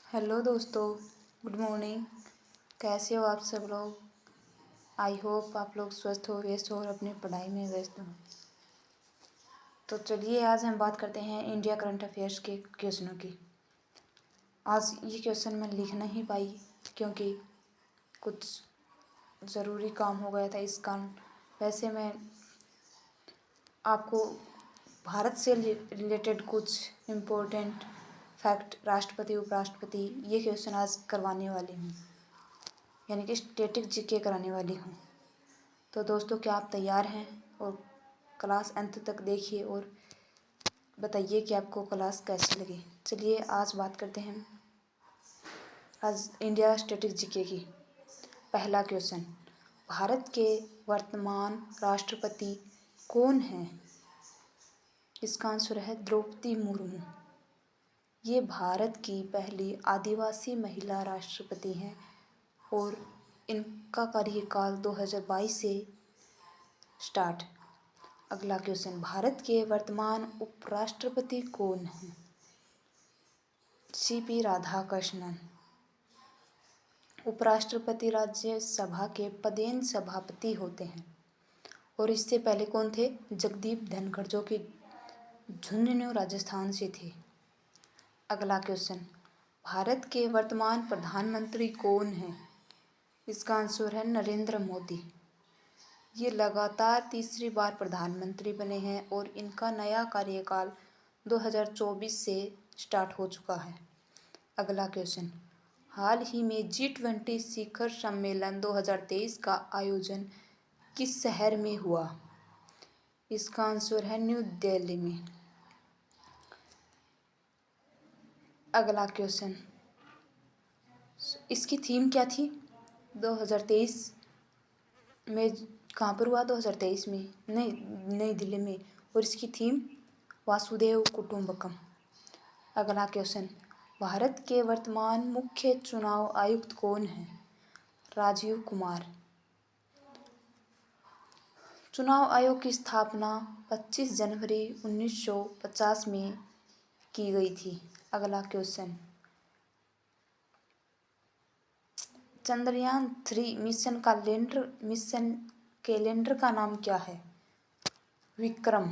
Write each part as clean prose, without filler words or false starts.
Hello दोस्तों, good morning. कैसे हो आप सब लोग? आई होप आप लोग स्वस्थ हो, व्यस्त हो और अपनी पढ़ाई में व्यस्त हो। तो चलिए आज हम बात करते हैं इंडिया करंट अफेयर्स के क्वेश्चनों की। आज ये क्वेश्चन मैं लिख नहीं पाई क्योंकि कुछ ज़रूरी काम हो गया था, इस कारण। वैसे मैं आपको भारत से रिलेटेड कुछ इम्पोर्टेंट फैक्ट, राष्ट्रपति उपराष्ट्रपति, ये क्वेश्चन आज करवाने वाली हूँ, यानी कि स्टैटिक जीके कराने वाली हूँ। तो दोस्तों, क्या आप तैयार हैं? और क्लास अंत तक देखिए और बताइए कि आपको क्लास कैसी लगी। चलिए आज बात करते हैं आज इंडिया स्टैटिक जीके की। पहला क्वेश्चन, भारत के वर्तमान राष्ट्रपति कौन हैं? इसका आंसर है द्रौपदी मुर्मू। ये भारत की पहली आदिवासी महिला राष्ट्रपति हैं और इनका कार्यकाल 2022 से स्टार्ट। अगला क्वेश्चन, भारत के वर्तमान उपराष्ट्रपति कौन हैं? सीपी राधाकृष्णन। उपराष्ट्रपति राज्यसभा के पदेन सभापति होते हैं और इससे पहले कौन थे? जगदीप धनखड़, जो कि झुंझुनू राजस्थान से थे। अगला क्वेश्चन, भारत के वर्तमान प्रधानमंत्री कौन हैं? इसका आंसर है नरेंद्र मोदी। ये लगातार तीसरी बार प्रधानमंत्री बने हैं और इनका नया कार्यकाल 2024 से स्टार्ट हो चुका है। अगला क्वेश्चन, हाल ही में G20 शिखर सम्मेलन 2023 का आयोजन किस शहर में हुआ? इसका आंसर है न्यू दिल्ली में। अगला क्वेश्चन, इसकी थीम क्या थी? 2023 में कहाँ पर हुआ? 2023 में नई दिल्ली में, और इसकी थीम वासुदेव कुटुंबकम। अगला क्वेश्चन, भारत के वर्तमान मुख्य चुनाव आयुक्त कौन हैं? राजीव कुमार। चुनाव आयोग की स्थापना 25 जनवरी 1950 में की गई थी। अगला क्वेश्चन, चंद्रयान 3 मिशन कैलेंडर का नाम क्या है? विक्रम।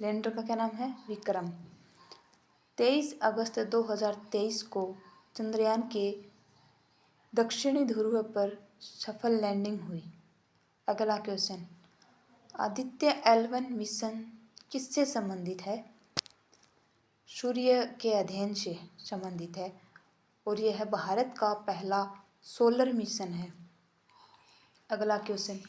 लैंडर का क्या नाम है? विक्रम। 23 अगस्त 2023 को चंद्रयान के दक्षिणी ध्रुव पर सफल लैंडिंग हुई। अगला क्वेश्चन, आदित्य L1 मिशन किससे संबंधित है? सूर्य के अध्ययन से संबंधित है और यह भारत का पहला सोलर मिशन है। अगला क्वेश्चन,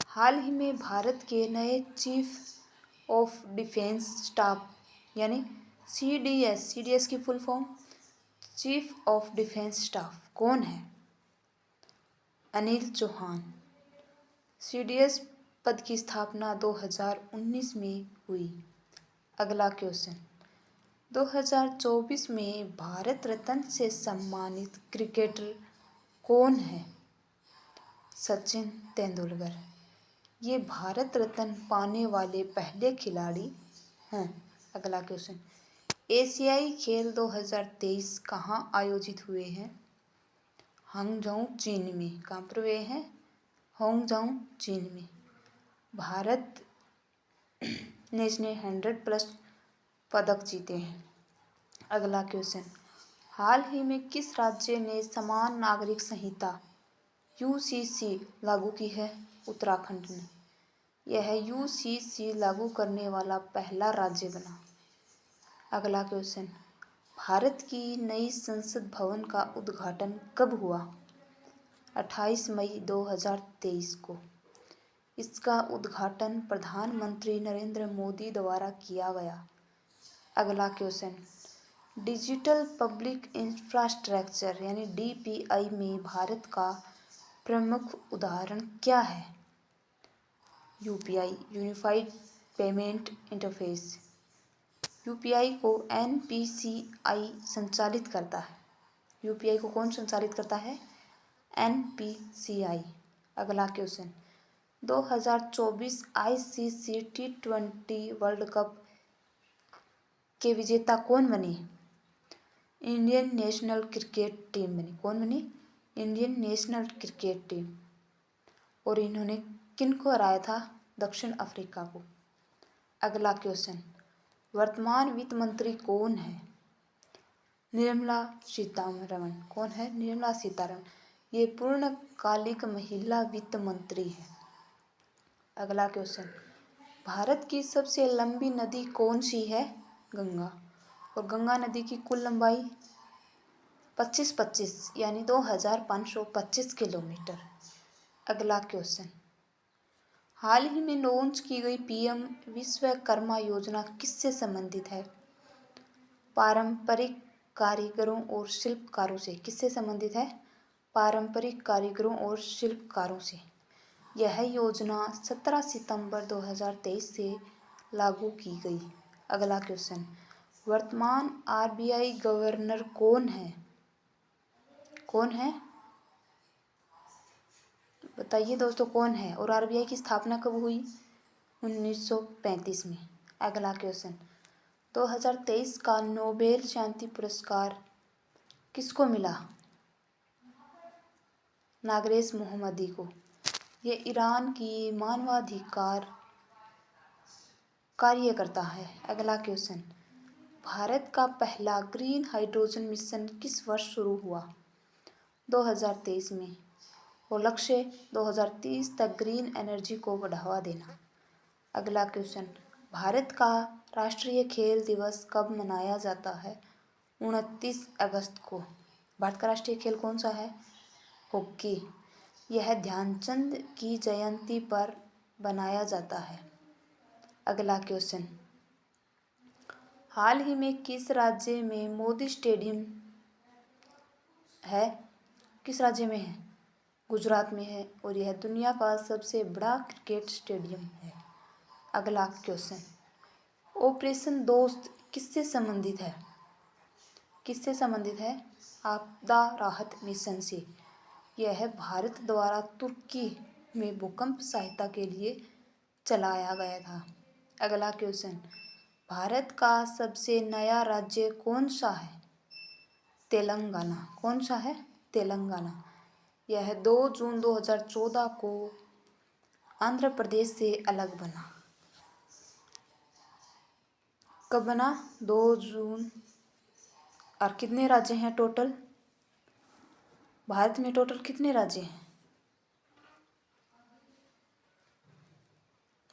हाल ही में भारत के नए चीफ ऑफ डिफेंस स्टाफ यानी CDS की full form chief of defence staff कौन है? अनिल चौहान। CDS पद की स्थापना 2019 में हुई। अगला क्वेश्चन, 2024 में भारत रत्न से सम्मानित क्रिकेटर कौन है? सचिन तेंदुलकर। ये भारत रत्न पाने वाले पहले खिलाड़ी हैं। अगला क्वेश्चन, एशियाई खेल 2023 कहाँ आयोजित हुए हैं? हांगझाऊ चीन में। कहाँ पर हुए हैं? हांगझाऊ चीन में। भारत ने इसने 100+ पदक जीते हैं। अगला क्वेश्चन, हाल ही में किस राज्य ने समान नागरिक संहिता UCC लागू की है? उत्तराखंड ने। यह UCC लागू करने वाला पहला राज्य बना। अगला क्वेश्चन, भारत की नई संसद भवन का उद्घाटन कब हुआ? 28 मई 2023 को। इसका उद्घाटन प्रधानमंत्री नरेंद्र मोदी द्वारा किया गया। अगला क्वेश्चन, डिजिटल पब्लिक इंफ्रास्ट्रक्चर यानी DPI में भारत का प्रमुख उदाहरण क्या है? UPI unified payment interface. UPI को NPCI संचालित करता है। UPI को कौन संचालित करता है? NPCI। अगला question, 2024 ICC T20 world cup के विजेता कौन बने? इंडियन नेशनल क्रिकेट टीम बनी। कौन बनी? Indian national cricket team. और इन्होंने किन को हराया था? दक्षिण अफ्रीका को। अगला क्वेश्चन, वर्तमान वित्त मंत्री कौन है? निर्मला सीतारमण। कौन है? निर्मला सीतारमण। ये पूर्णकालिक महिला वित्त मंत्री है। अगला क्वेश्चन, भारत की सबसे लंबी नदी कौन सी है? गंगा। और गंगा नदी की कुल लंबाई 25 यानी 2525 किलोमीटर। अगला क्वेश्चन, हाल ही में लॉन्च की गई पीएम विश्वकर्मा योजना किससे संबंधित है? पारंपरिक कारीगरों और शिल्पकारों से। किससे संबंधित है? पारंपरिक कारीगरों और शिल्पकारों से। यह योजना 17 सितंबर 2023 से लागू की गई। अगला क्वेश्चन, वर्तमान आरबीआई गवर्नर कौन है? कौन है? बताइए दोस्तों, कौन है? और आरबीआई की स्थापना कब हुई? 1935 में। अगला क्वेश्चन, 2023 का नोबेल शांति पुरस्कार किसको मिला? नागरेश मोहम्मदी को। ये ईरान की मानवाधिकार कार्यकर्ता है। अगला क्वेश्चन, भारत का पहला ग्रीन हाइड्रोजन मिशन किस वर्ष शुरू हुआ? 2023 में। और लक्ष्य 2030 तक ग्रीन एनर्जी को बढ़ावा देना। अगला क्वेश्चन, भारत का राष्ट्रीय खेल दिवस कब मनाया जाता है? 29 अगस्त को। भारत का राष्ट्रीय खेल कौन सा है? हॉकी। यह ध्यानचंद की जयंती पर बनाया जाता है। अगला क्वेश्चन, हाल ही में किस राज्य में मोदी स्टेडियम है? किस राज्य में है? गुजरात में है। और यह दुनिया का सबसे बड़ा क्रिकेट स्टेडियम है। अगला क्वेश्चन, ऑपरेशन दोस्त किससे संबंधित है? किससे संबंधित है? आपदा राहत मिशन से। यह भारत द्वारा तुर्की में भूकंप सहायता के लिए चलाया गया था। अगला क्वेश्चन, भारत का सबसे नया राज्य कौन सा है? तेलंगाना। कौन सा है? तेलंगाना। यह 2 जून 2014 को आंध्र प्रदेश से अलग बना। कब बना? 2 जून। और कितने राज्य हैं टोटल? भारत में टोटल कितने राज्य हैं?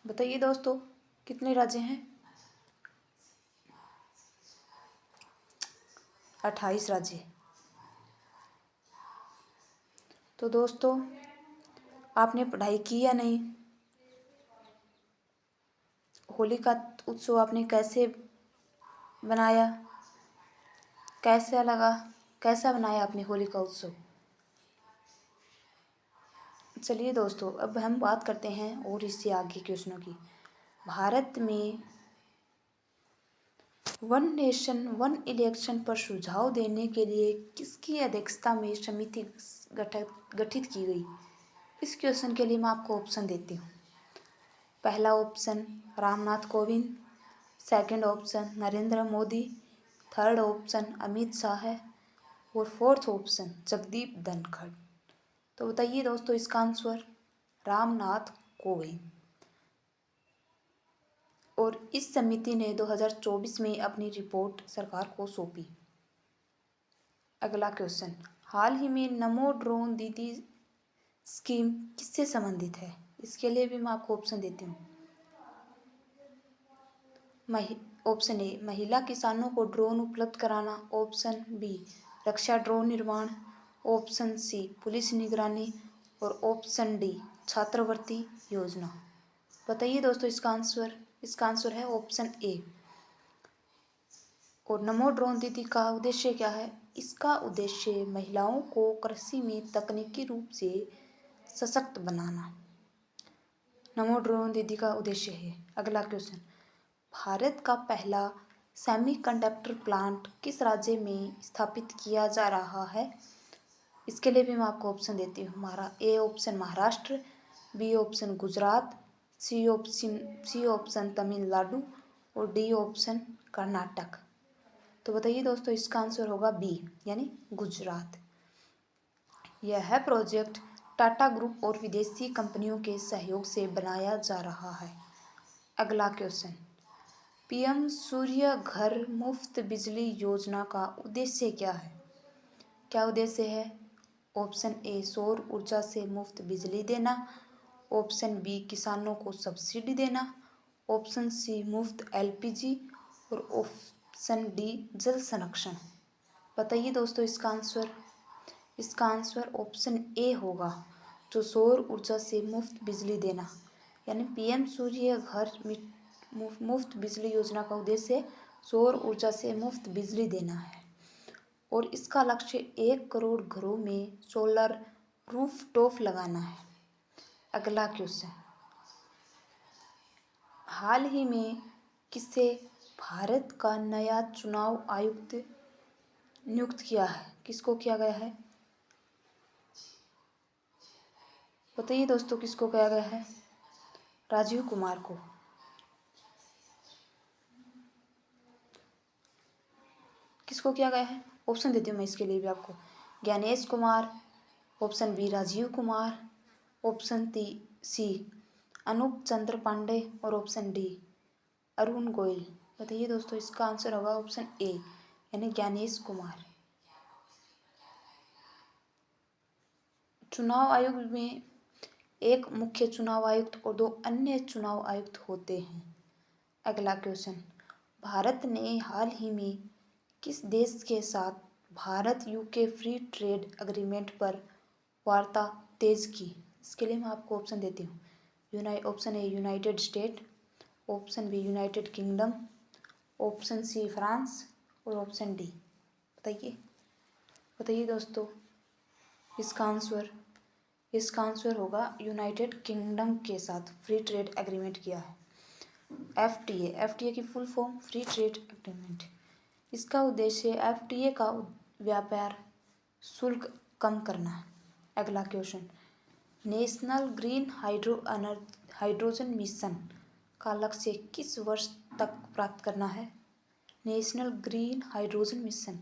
बताइए दोस्तों, कितने राज्य हैं? 28 राज्य। तो दोस्तों, आपने पढ़ाई की या नहीं? होली का उत्सव आपने कैसे बनाया? कैसा लगा? कैसा बनाया आपने होली का उत्सव? चलिए दोस्तों, अब हम बात करते हैं और इससे आगे क्वेश्चनों की। भारत में वन नेशन वन इलेक्शन पर सुझाव देने के लिए किसकी अध्यक्षता में समिति गठित की गई? इस क्वेश्चन के लिए मैं आपको ऑप्शन देती हूँ। पहला option Ramnath Kovind, second option Narendra Modi, third option Amit Shah है और फोर्थ ऑप्शन जगदीप धनखड़। तो बताइए दोस्तों, इसका आंसर रामनाथ कोविंद। और इस समिति ने 2024 में अपनी रिपोर्ट सरकार को सौंपी। अगला क्वेश्चन, हाल ही में नमो ड्रोन दीदी स्कीम किससे संबंधित है? इसके लिए भी मैं आपको ऑप्शन देती हूँ। ऑप्शन ए महिला किसानों को ड्रोन उपलब्ध कराना, ऑप्शन बी रक्षा ड्रोन निर्माण, ऑप्शन सी पुलिस निगरानी और ऑप्शन डी छात्रवृत्ति योजना। बताइए दोस्तों, इसका आंसर है ऑप्शन ए। और नमो ड्रोन दीदी का उद्देश्य क्या है? इसका उद्देश्य महिलाओं को कृषि में तकनीकी रूप से सशक्त बनाना। नमो ड्रोन दीदी का उद्देश्य है। अगला क्वेश्चन, भारत का पहला सेमीकंडक्टर प्लांट किस राज्य में स्थापित किया जा रहा है? इसके लिए भी मैं आपको ऑप्शन देती हूँ। A option Maharashtra, B option Gujarat, C option Tamil Nadu और डी ऑप्शन कर्नाटक। तो बताइए दोस्तों, इसका आंसर होगा बी यानी गुजरात। यह प्रोजेक्ट टाटा ग्रुप और विदेशी कंपनियों के सहयोग से बनाया जा रहा है। अगला क्वेश्चन, पीएम सूर्य घर मुफ्त बिजली योजना का उद्देश्य क्या है? क्या उद्देश्य है? ऑप्शन ए सौर ऊर्जा से मुफ्त बिजली देना, ऑप्शन बी किसानों को सब्सिडी देना, ऑप्शन सी मुफ्त एलपीजी और ऑप्शन डी जल संरक्षण। बताइए दोस्तों, इसका आंसर ऑप्शन ए होगा, जो सौर ऊर्जा से मुफ्त बिजली देना, यानी पीएम सूर्य घर मुफ्त बिजली योजना का उद्देश्य सौर ऊर्जा से मुफ्त बिजली देना है और इसका लक्ष्य 1 करोड़ घरों में सोलर रूफटॉप लगाना है। अगला क्वेश्चन, हाल ही में किसे भारत का नया चुनाव आयुक्त नियुक्त किया है? किसको किया गया है? बताइए दोस्तों, किसको किया गया है? राजीव कुमार को। किसको किया गया है? ऑप्शन देती हूँ मैं इसके लिए भी आपको। Gyanesh Kumar, option B Rajiv Kumar, option C Anoop Chandra Pandey और ऑप्शन डी अरुण गोयल। बताइए दोस्तों, इसका आंसर होगा ऑप्शन ए यानी ज्ञानेश कुमार। चुनाव आयोग में एक मुख्य चुनाव आयुक्त और 2 अन्य चुनाव आयुक्त होते हैं। अगला क्वेश्चन, भारत ने हाल ही में किस देश के साथ Bharat UK free trade agreement पर वार्ता तेज की? इसके लिए मैं आपको ऑप्शन देती हूँ। Option A United State, option B United Kingdom, option C France और ऑप्शन डी। बताइए दोस्तों, इसका आंसर होगा यूनाइटेड किंगडम के साथ फ्री ट्रेड एग्रीमेंट किया है। एफटीए की full form free trade agreement. इसका उद्देश्य एफटीए का व्यापार शुल्क कम करना है। अगला question, national green hydrogen mission का लक्ष्य किस वर्ष तक प्राप्त करना है? नेशनल ग्रीन हाइड्रोजन मिशन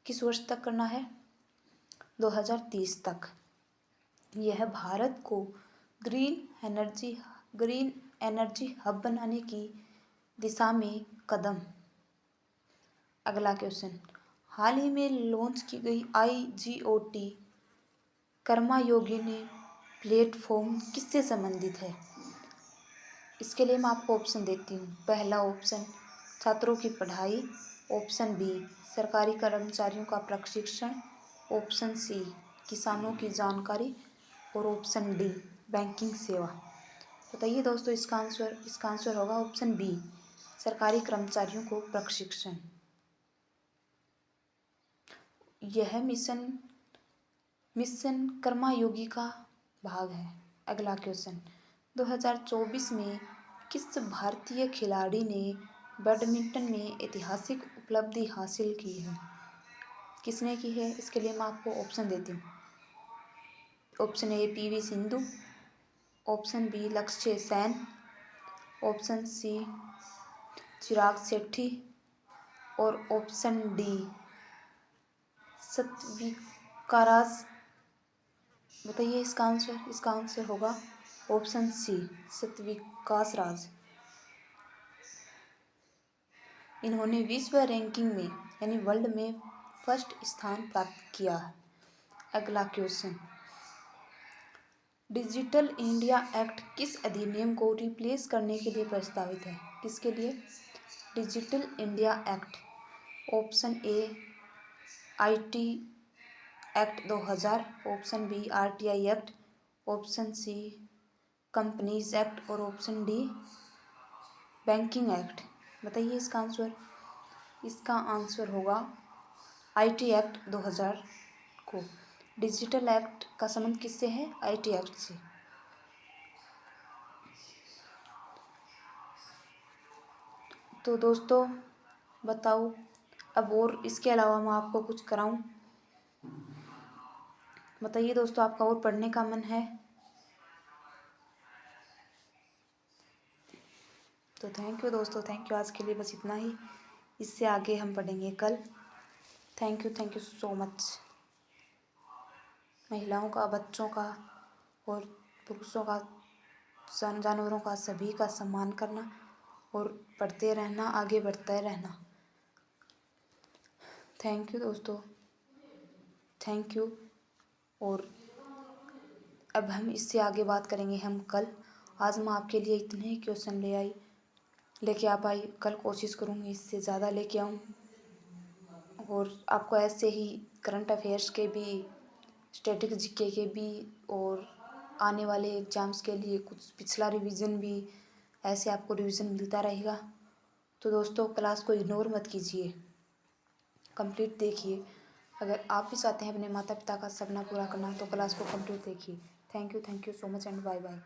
किस वर्ष तक करना है? 2030 तक। यह भारत को ग्रीन एनर्जी हब बनाने की दिशा में कदम। अगला क्वेश्चन, हाल ही में लॉन्च की गई IGOT कर्मयोगिनी प्लेटफॉर्म किससे संबंधित है? इसके लिए मैं आपको ऑप्शन देती हूँ। पहला ऑप्शन छात्रों की पढ़ाई, ऑप्शन बी सरकारी कर्मचारियों का प्रशिक्षण, ऑप्शन सी किसानों की जानकारी और ऑप्शन डी बैंकिंग सेवा। बताइए दोस्तों, इसका आंसर होगा ऑप्शन बी सरकारी कर्मचारियों को प्रशिक्षण। यह मिशन कर्मयोगी का भाग है। अगला क्वेश्चन, 2024 में किस भारतीय खिलाड़ी ने बैडमिंटन में ऐतिहासिक उपलब्धि हासिल की है? किसने की है? इसके लिए मैं आपको ऑप्शन देती हूँ। Option A PV Sindhu, option B Lakshya Sen, option C Chirag Shetty और ऑप्शन डी सत्विकाराज। बताइए इसका आंसर होगा ऑप्शन सी सत्विकास राज। इन्होंने विश्व रैंकिंग में यानी वर्ल्ड में फर्स्ट स्थान प्राप्त किया है। अगला क्वेश्चन, डिजिटल इंडिया एक्ट किस अधिनियम को रिप्लेस करने के लिए प्रस्तावित है? किसके लिए? Digital India act. Option A IT act 2000, option B RTI act, option C companies act और ऑप्शन डी बैंकिंग एक्ट। बताइए इसका आंसर होगा IT एक्ट 2000 को। डिजिटल एक्ट का संबंध किससे है? IT एक्ट से। तो दोस्तों बताओ, अब और इसके अलावा मैं आपको कुछ कराऊं? बताइए दोस्तों, आपका और पढ़ने का मन है? तो थैंक यू दोस्तों, थैंक यू। आज के लिए बस इतना ही। इससे आगे हम पढ़ेंगे कल। Thank you so much. महिलाओं का, बच्चों का और पुरुषों का, जानवरों का, सभी का सम्मान करना और पढ़ते रहना, आगे बढ़ते रहना। थैंक यू दोस्तों, थैंक यू। और अब हम इससे आगे बात करेंगे हम कल। आज मैं आपके लिए इतने ही क्वेश्चन लेके आ पाई। कल कोशिश करूँगी इससे ज़्यादा लेके आऊँ और आपको ऐसे ही करंट अफेयर्स के भी, स्टैटिक जीके के भी और आने वाले एग्ज़ाम्स के लिए कुछ पिछला रिवीजन भी, ऐसे आपको रिवीजन मिलता रहेगा। तो दोस्तों क्लास को इग्नोर मत कीजिए, कंप्लीट देखिए। अगर आप भी चाहते हैं अपने माता पिता का सपना पूरा करना तो क्लास को कंप्लीट देखिए। Thank you so much and bye bye.